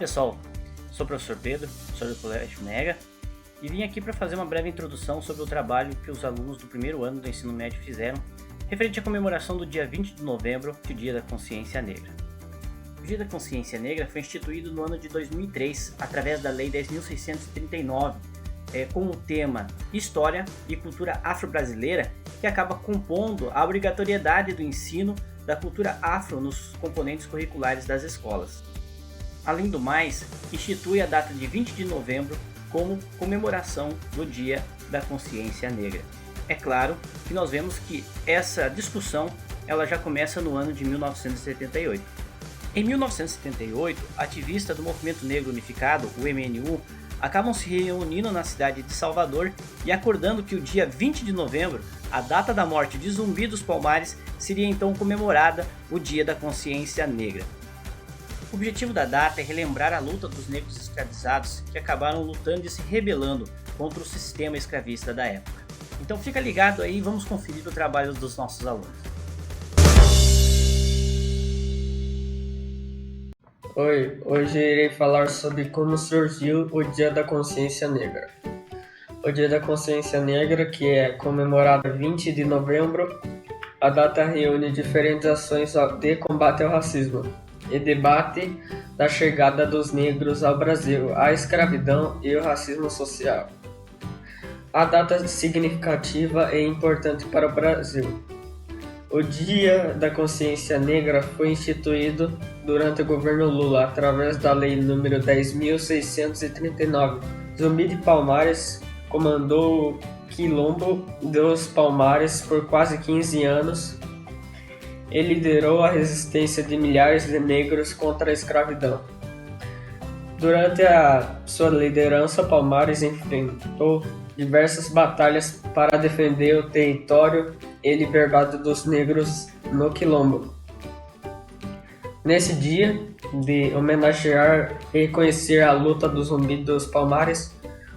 pessoal, sou o professor Pedro, professor do Colégio Mega, e vim aqui para fazer uma breve introdução sobre o trabalho que os alunos do primeiro ano do ensino médio fizeram referente à comemoração do dia 20 de novembro, que é o Dia da Consciência Negra. O Dia da Consciência Negra foi instituído no ano de 2003 através da Lei 10.639, com o tema História e Cultura Afro-Brasileira, que acaba compondo a obrigatoriedade do ensino da cultura afro nos componentes curriculares das escolas. Além do mais, institui a data de 20 de novembro como comemoração do Dia da Consciência Negra. É claro que nós vemos que essa discussão ela já começa no ano de 1978. Em 1978, ativistas do Movimento Negro Unificado, o MNU, acabam se reunindo na cidade de Salvador e acordando que o dia 20 de novembro, a data da morte de Zumbi dos Palmares, seria então comemorada o Dia da Consciência Negra. O objetivo da data é relembrar a luta dos negros escravizados que acabaram lutando e se rebelando contra o sistema escravista da época. Então fica ligado aí e vamos conferir o trabalho dos nossos alunos. Oi, hoje irei falar sobre como surgiu o Dia da Consciência Negra. O Dia da Consciência Negra, que é comemorado 20 de novembro, a data reúne diferentes ações de combate ao racismo e debate da chegada dos negros ao Brasil, a escravidão e o racismo social. A data significativa e importante para o Brasil. O Dia da Consciência Negra foi instituído durante o governo Lula através da Lei nº 10.639. Zumbi de Palmares comandou o Quilombo dos Palmares por quase 15 anos e liderou a resistência de milhares de negros contra a escravidão. Durante a sua liderança, Palmares enfrentou diversas batalhas para defender o território e liberdade dos negros no Quilombo. Nesse dia, de homenagear e reconhecer a luta do Zumbi dos Palmares,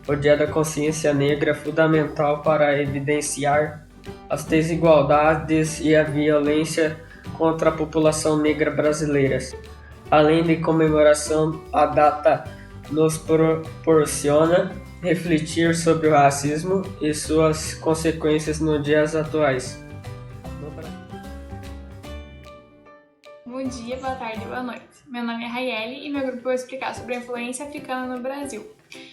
o Dia da Consciência Negra é fundamental para evidenciar as desigualdades e a violência contra a população negra brasileira. Além de comemoração, a data nos proporciona refletir sobre o racismo e suas consequências nos dias atuais. Bom dia, boa tarde, boa noite. Meu nome é Raiele e meu grupo vai explicar sobre a influência africana no Brasil.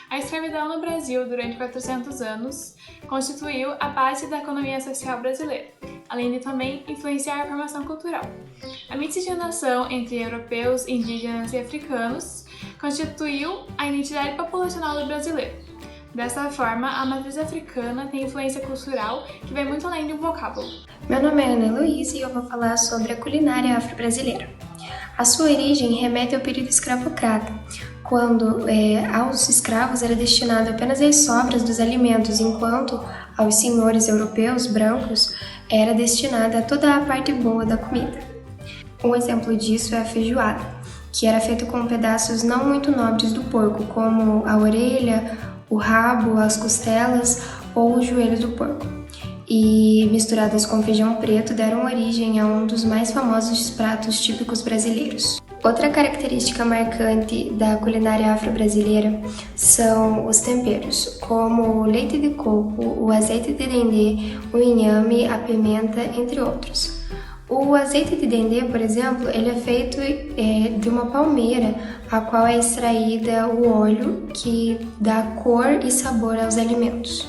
A escravidão no Brasil durante 400 anos constituiu a base da economia social brasileira, além de também influenciar a formação cultural. A miscigenação entre europeus, indígenas e africanos constituiu a identidade populacional do brasileiro. Dessa forma, a matriz africana tem influência cultural que vai muito além de um vocábulo. Meu nome é Ana Heloísa e eu vou falar sobre a culinária afro-brasileira. A sua origem remete ao período escravocrata, quando aos escravos era destinado apenas as sobras dos alimentos, enquanto aos senhores europeus brancos era destinada toda a parte boa da comida. Um exemplo disso é a feijoada, que era feita com pedaços não muito nobres do porco, como a orelha, o rabo, as costelas ou os joelhos do porco, e misturadas com feijão preto deram origem a um dos mais famosos pratos típicos brasileiros. Outra característica marcante da culinária afro-brasileira são os temperos, como o leite de coco, o azeite de dendê, o inhame, a pimenta, entre outros. O azeite de dendê, por exemplo, ele é feito de uma palmeira, a qual é extraída o óleo que dá cor e sabor aos alimentos.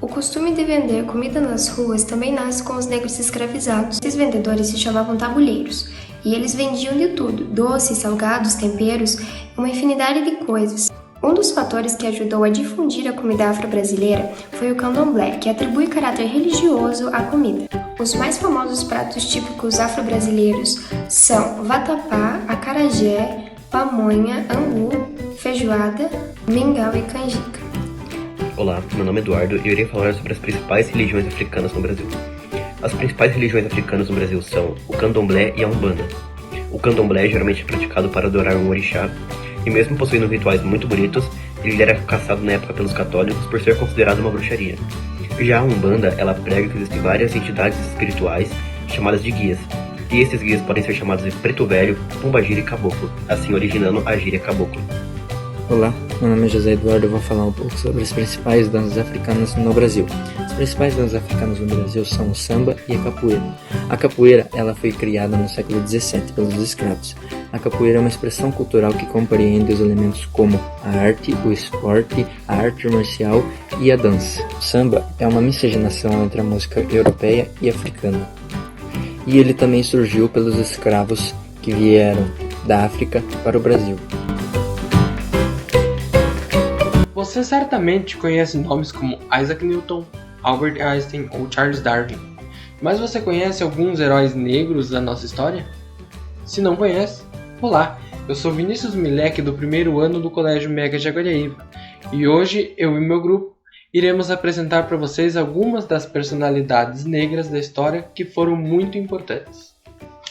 O costume de vender comida nas ruas também nasce com os negros escravizados. Esses vendedores se chamavam tabuleiros, e eles vendiam de tudo, doces, salgados, temperos, uma infinidade de coisas. Um dos fatores que ajudou a difundir a comida afro-brasileira foi o candomblé, que atribui caráter religioso à comida. Os mais famosos pratos típicos afro-brasileiros são vatapá, acarajé, pamonha, angu, feijoada, mingau e canjica. Olá, meu nome é Eduardo e eu irei falar sobre as principais religiões africanas no Brasil. As principais religiões africanas no Brasil são o candomblé e a umbanda. O candomblé geralmente é praticado para adorar um orixá, e mesmo possuindo rituais muito bonitos, ele era caçado na época pelos católicos por ser considerado uma bruxaria. Já a umbanda, ela prega que existem várias entidades espirituais chamadas de guias. e esses guias podem ser chamados de preto velho, pombagira e caboclo, assim originando a gíria caboclo. Olá, meu nome é José Eduardo e eu vou falar um pouco sobre as principais danças africanas no Brasil. As principais danças africanas no Brasil são o samba e a capoeira. A capoeira ela foi criada no século XVII pelos escravos. A capoeira é uma expressão cultural que compreende os elementos como a arte, o esporte, a arte marcial e a dança. O samba é uma miscigenação entre a música europeia e africana. E ele também surgiu pelos escravos que vieram da África para o Brasil. Você certamente conhece nomes como Isaac Newton, Albert Einstein ou Charles Darwin, mas você conhece alguns heróis negros da nossa história? Se não conhece, olá, eu sou Vinícius Milek do primeiro ano do Colégio Mega Jaguariaíva e hoje eu e meu grupo iremos apresentar para vocês algumas das personalidades negras da história que foram muito importantes.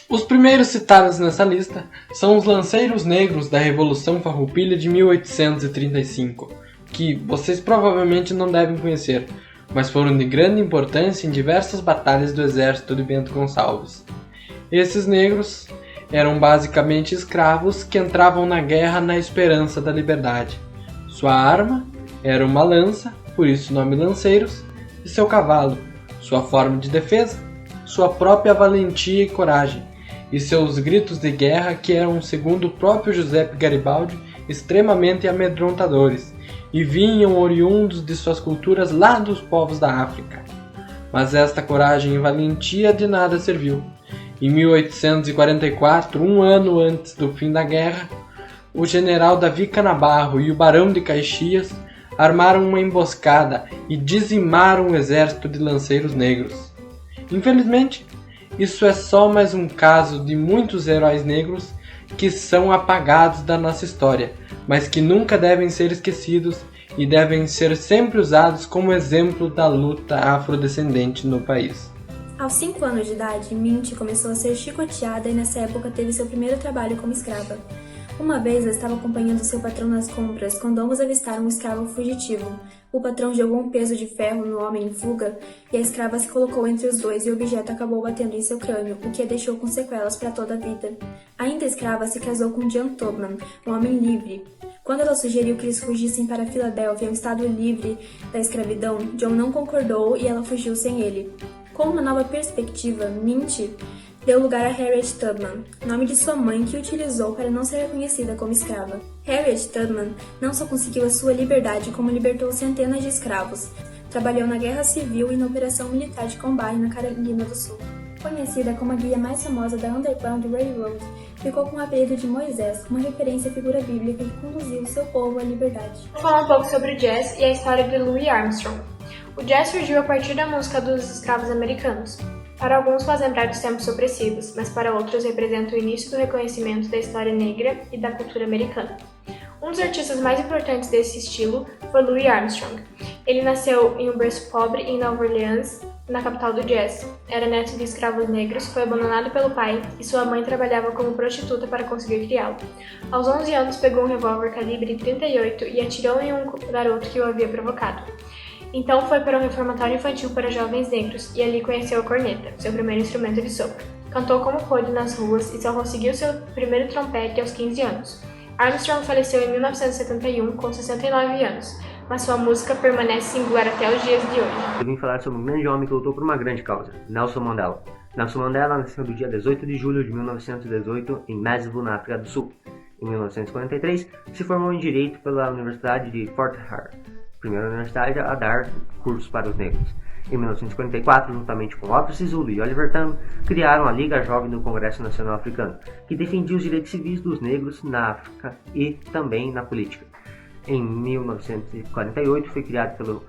Os primeiros citados nessa lista são os lanceiros negros da Revolução Farroupilha de 1835, que vocês provavelmente não devem conhecer, mas foram de grande importância em diversas batalhas do exército de Bento Gonçalves. Esses negros eram basicamente escravos que entravam na guerra na esperança da liberdade. Sua arma era uma lança, por isso o nome lanceiros, e seu cavalo, sua forma de defesa, sua própria valentia e coragem, e seus gritos de guerra que eram, segundo o próprio Giuseppe Garibaldi, extremamente amedrontadores, e vinham oriundos de suas culturas lá dos povos da África. Mas esta coragem e valentia de nada serviu. Em 1844, um ano antes do fim da guerra, o general Davi Canabarro e o barão de Caxias armaram uma emboscada e dizimaram o exército de lanceiros negros. Infelizmente, isso é só mais um caso de muitos heróis negros que são apagados da nossa história, mas que nunca devem ser esquecidos e devem ser sempre usados como exemplo da luta afrodescendente no país. Aos 5 anos de idade, Minty começou a ser chicoteada e nessa época teve seu primeiro trabalho como escrava. Uma vez ela estava acompanhando seu patrão nas compras quando ambos avistaram um escravo fugitivo. O patrão jogou um peso de ferro no homem em fuga e a escrava se colocou entre os dois e o objeto acabou batendo em seu crânio, o que a deixou com sequelas para toda a vida. Ainda escrava se casou com John Tubman, um homem livre. Quando ela sugeriu que eles fugissem para Filadélfia, um estado livre da escravidão, John não concordou e ela fugiu sem ele. Com uma nova perspectiva, Minty deu lugar a Harriet Tubman, nome de sua mãe que utilizou para não ser reconhecida como escrava. Harriet Tubman não só conseguiu a sua liberdade, como libertou centenas de escravos. Trabalhou na Guerra Civil e na Operação Militar de Combine na Carolina do Sul. Conhecida como a guia mais famosa da Underground Railroad, ficou com o apelido de Moisés, uma referência à figura bíblica que conduziu seu povo à liberdade. Vou falar um pouco sobre o jazz e a história de Louis Armstrong. O jazz surgiu a partir da música dos escravos americanos. Para alguns faz lembrar dos tempos opressivos, mas para outros representa o início do reconhecimento da história negra e da cultura americana. Um dos artistas mais importantes desse estilo foi Louis Armstrong. Ele nasceu em um berço pobre em Nova Orleans, na capital do jazz. Era neto de escravos negros, foi abandonado pelo pai e sua mãe trabalhava como prostituta para conseguir criá-lo. Aos 11 anos pegou um revólver calibre 38 e atirou em um garoto que o havia provocado. Então foi para um reformatório infantil para jovens negros e ali conheceu a corneta, seu primeiro instrumento de sopro. Cantou como pôde nas ruas e só conseguiu seu primeiro trompete aos 15 anos. Armstrong faleceu em 1971 com 69 anos, mas sua música permanece singular até os dias de hoje. Eu vim falar sobre um grande homem que lutou por uma grande causa, Nelson Mandela. Nelson Mandela nasceu no dia 18 de julho de 1918 em Massavu, na África do Sul. Em 1943, se formou em Direito pela Universidade de Fort Hare, primeira universidade a dar cursos para os negros. Em 1944, juntamente com Otto Sisulu e Oliver Tambo, criaram a Liga Jovem do Congresso Nacional Africano, que defendia os direitos civis dos negros na África e também na política. Em 1948, foi criado pelo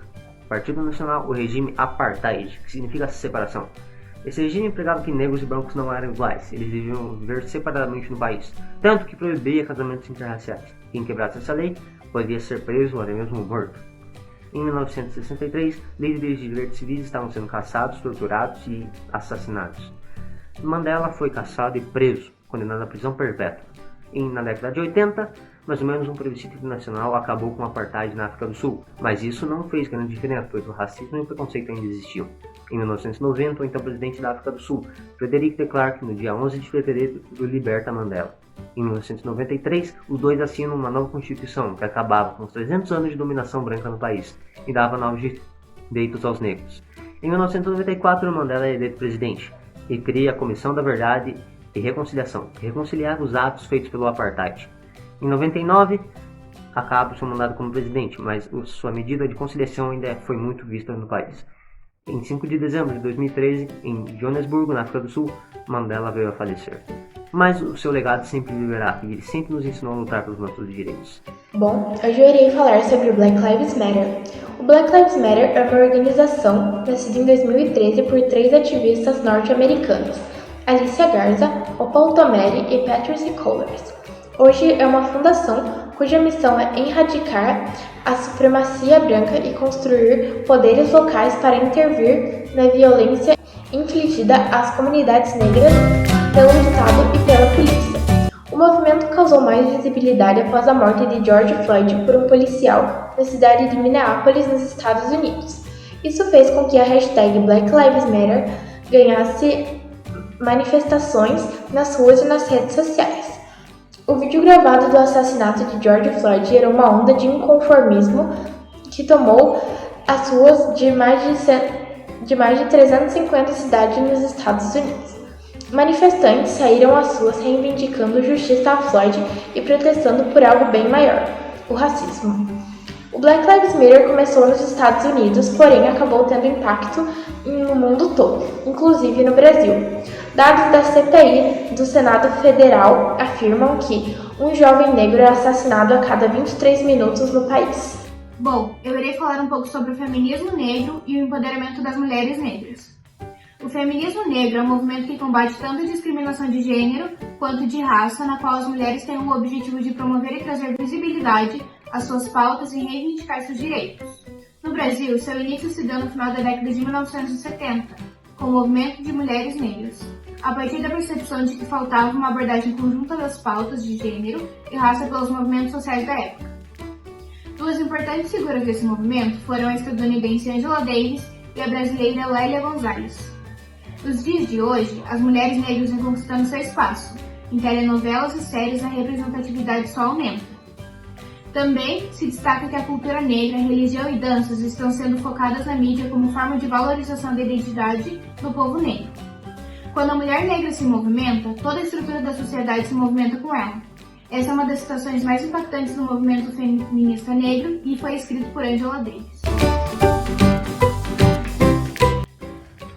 Partido Nacional o regime Apartheid, que significa separação. Esse regime pregava que negros e brancos não eram iguais, eles deviam viver separadamente no país, tanto que proibia casamentos interraciais. Quem quebrasse essa lei poderia ser preso ou até mesmo morto. Em 1963, líderes de direitos civis estavam sendo caçados, torturados e assassinados. Mandela foi caçado e preso, condenado à prisão perpétua. Na década de 80, mais ou menos, um plebiscito internacional acabou com o apartheid na África do Sul, mas isso não fez grande diferença, pois o racismo e o preconceito ainda existiam. Em 1990, o então presidente da África do Sul, Frederick de Klerk, no dia 11 de fevereiro, liberta Mandela. Em 1993, os dois assinam uma nova constituição que acabava com os 300 anos de dominação branca no país e dava novos direitos aos negros. Em 1994, Mandela é eleito presidente e cria a Comissão da Verdade e Reconciliação, que reconciliava os atos feitos pelo apartheid. Em 99, acaba o seu mandato como presidente, mas sua medida de conciliação ainda foi muito vista no país. Em 5 de dezembro de 2013, em Joanesburgo, na África do Sul, Mandela veio a falecer. Mas o seu legado sempre viverá e ele sempre nos ensinou a lutar pelos nossos direitos. Bom, hoje eu irei falar sobre o Black Lives Matter. O Black Lives Matter é uma organização nascida em 2013 por 3 ativistas norte-americanos, Alicia Garza, Opal Tomeri e Patrice Cullors. Hoje é uma fundação cuja missão é erradicar a supremacia branca e construir poderes locais para intervir na violência infligida às comunidades negras pelo Estado e pela polícia. O movimento causou mais visibilidade após a morte de George Floyd por um policial na cidade de Minneapolis, nos Estados Unidos. Isso fez com que a hashtag Black Lives Matter ganhasse manifestações nas ruas e nas redes sociais. O vídeo gravado do assassinato de George Floyd gerou uma onda de inconformismo que tomou as ruas de mais de 350 cidades nos Estados Unidos. Manifestantes saíram às ruas reivindicando justiça a Floyd e protestando por algo bem maior, o racismo. O Black Lives Matter começou nos Estados Unidos, porém acabou tendo impacto no mundo todo, inclusive no Brasil. Dados da CPI do Senado Federal afirmam que um jovem negro é assassinado a cada 23 minutos no país. Bom, eu irei falar um pouco sobre o feminismo negro e o empoderamento das mulheres negras. O feminismo negro é um movimento que combate tanto a discriminação de gênero quanto de raça, na qual as mulheres têm o objetivo de promover e trazer visibilidade às suas pautas e reivindicar seus direitos. No Brasil, seu início se deu no final da década de 1970, com o movimento de mulheres negras, a partir da percepção de que faltava uma abordagem conjunta das pautas de gênero e raça pelos movimentos sociais da época. Duas importantes figuras desse movimento foram a estadunidense Angela Davis e a brasileira Lélia Gonzalez. Nos dias de hoje, as mulheres negras vêm conquistando seu espaço. Em telenovelas e séries, a representatividade só aumenta. Também se destaca que a cultura negra, religião e danças estão sendo focadas na mídia como forma de valorização da identidade do povo negro. Quando a mulher negra se movimenta, toda a estrutura da sociedade se movimenta com ela. Essa é uma das situações mais impactantes do movimento feminista negro e foi escrito por Angela Davis.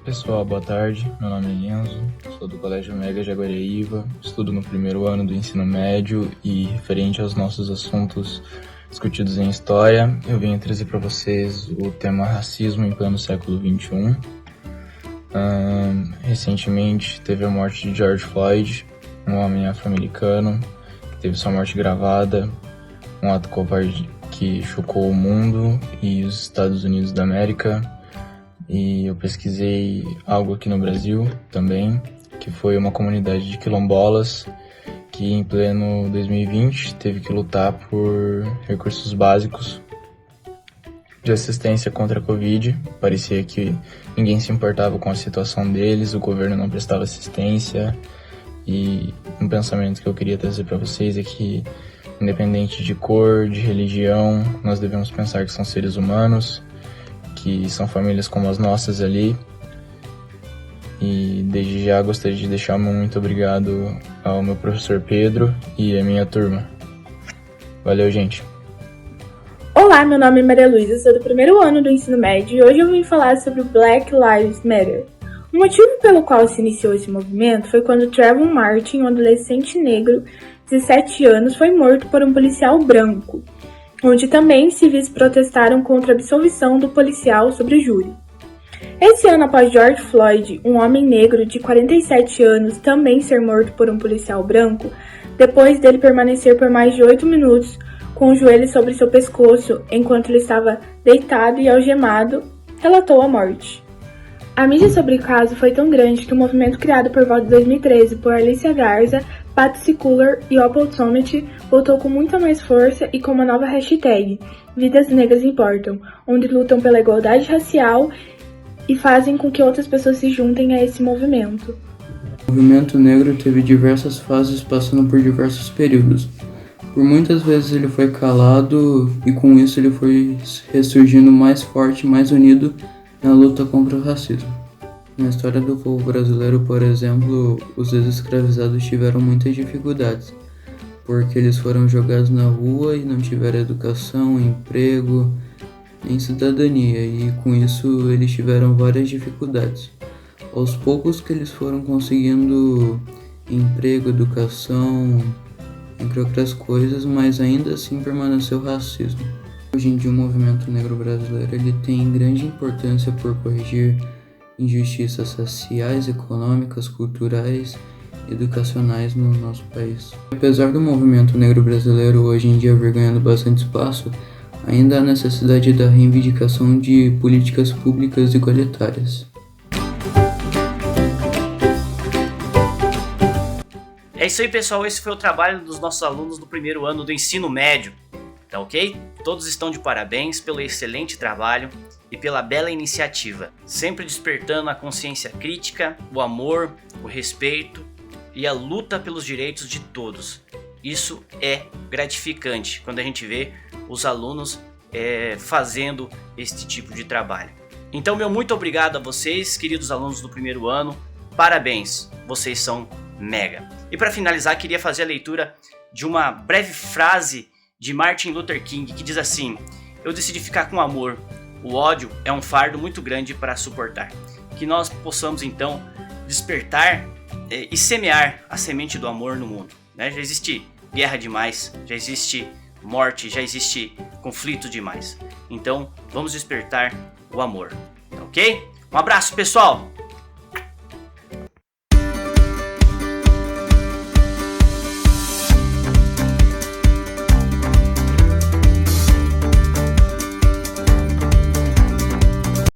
Pessoal, boa tarde. Meu nome é Enzo, sou do Colégio Mega Jaguareíva, estudo no primeiro ano do ensino médio e, referente aos nossos assuntos discutidos em História, eu venho trazer para vocês o tema racismo em pleno século XXI. Recentemente teve a morte de George Floyd, um homem afro-americano, que teve sua morte gravada, um ato covarde que chocou o mundo e os Estados Unidos da América. E eu pesquisei algo aqui no Brasil também, que foi uma comunidade de quilombolas que em pleno 2020 teve que lutar por recursos básicos de assistência contra a Covid. Parecia que ninguém se importava com a situação deles, o governo não prestava assistência. E um pensamento que eu queria trazer para vocês é que, independente de cor, de religião, nós devemos pensar que são seres humanos, que são famílias como as nossas ali. E desde já gostaria de deixar um muito obrigado ao meu professor Pedro e à minha turma. Valeu, gente! Olá, meu nome é Maria Luísa, sou do primeiro ano do ensino médio e hoje eu vim falar sobre o Black Lives Matter. O motivo pelo qual se iniciou esse movimento foi quando Trayvon Martin, um adolescente negro de 17 anos, foi morto por um policial branco, onde também civis protestaram contra a absolvição do policial sobre júri. Esse ano, após George Floyd, um homem negro de 47 anos, também ser morto por um policial branco, depois dele permanecer por mais de 8 minutos com o joelho sobre seu pescoço enquanto ele estava deitado e algemado, relatou a morte. A mídia sobre o caso foi tão grande que o movimento criado por volta de 2013 por Alicia Garza, Patsy Cooler e Opal Tommet voltou com muita mais força e com uma nova hashtag, Vidas Negras Importam, onde lutam pela igualdade racial e fazem com que outras pessoas se juntem a esse movimento. O movimento negro teve diversas fases, passando por diversos períodos. Por muitas vezes ele foi calado e com isso ele foi ressurgindo mais forte, mais unido na luta contra o racismo. Na história do povo brasileiro, por exemplo, os ex-escravizados tiveram muitas dificuldades, porque eles foram jogados na rua e não tiveram educação, emprego, nem cidadania, e com isso eles tiveram várias dificuldades. Aos poucos que eles foram conseguindo emprego, educação, entre outras coisas, mas ainda assim permaneceu o racismo. Hoje em dia o movimento negro brasileiro ele tem grande importância por corrigir injustiças sociais, econômicas, culturais e educacionais no nosso país. Apesar do movimento negro brasileiro hoje em dia vir ganhando bastante espaço, ainda há necessidade da reivindicação de políticas públicas igualitárias. É isso aí, pessoal, esse foi o trabalho dos nossos alunos do primeiro ano do ensino médio, tá ok? Todos estão de parabéns pelo excelente trabalho e pela bela iniciativa, sempre despertando a consciência crítica, o amor, o respeito e a luta pelos direitos de todos. Isso é gratificante quando a gente vê os alunos fazendo este tipo de trabalho. Então, meu muito obrigado a vocês, queridos alunos do primeiro ano, parabéns, vocês são mega. E para finalizar, queria fazer a leitura de uma breve frase de Martin Luther King, que diz assim: eu decidi ficar com amor. O ódio é um fardo muito grande para suportar. Que nós possamos então despertar e semear a semente do amor no mundo, né? Já existe guerra demais, já existe morte, já existe conflito demais. Então vamos despertar o amor, ok? Um abraço, pessoal!